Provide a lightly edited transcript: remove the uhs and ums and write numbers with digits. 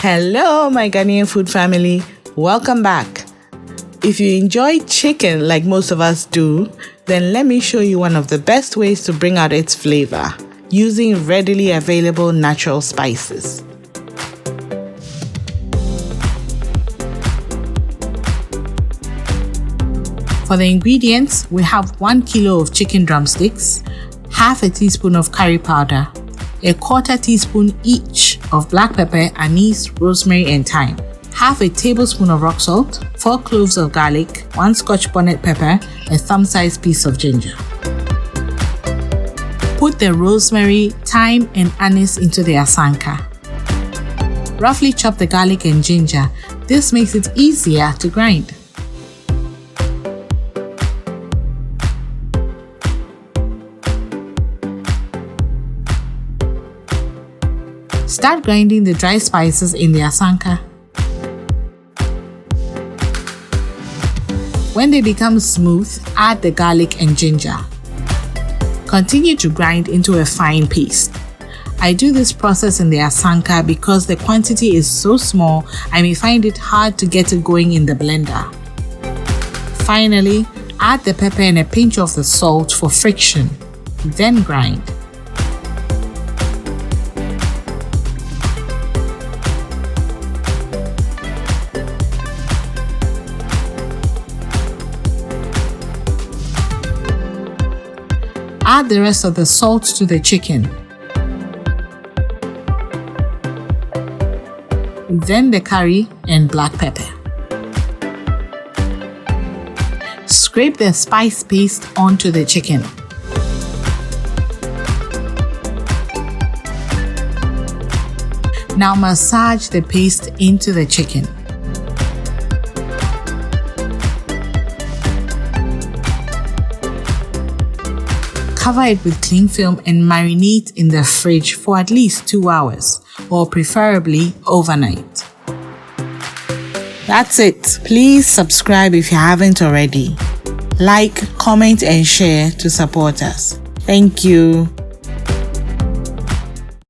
Hello, my Ghanaian food family. Welcome back. If you enjoy chicken like most of us do, then let me show you one of the best ways to bring out its flavor using readily available natural spices. For the ingredients, we have 1 kilo of chicken drumsticks, half a teaspoon of curry powder, a quarter teaspoon each of black pepper, anise, rosemary and thyme, half a tablespoon of rock salt, 4 cloves of garlic, 1 Scotch bonnet pepper, a thumb-sized piece of ginger. Put the rosemary, thyme and anise into the asanka. Roughly chop the garlic and ginger. This makes it easier to grind. Start grinding the dry spices in the asanka. When they become smooth, add the garlic and ginger. Continue to grind into a fine paste. I do this process in the asanka because the quantity is so small, I may find it hard to get it going in the blender. Finally, add the pepper and a pinch of the salt for friction. Then grind. Add the rest of the salt to the chicken. Then the curry and black pepper. Scrape the spice paste onto the chicken. Now massage the paste into the chicken. Cover it with cling film and marinate in the fridge for at least 2 hours, or preferably overnight. That's it. Please subscribe if you haven't already. Like, comment and share to support us. Thank you.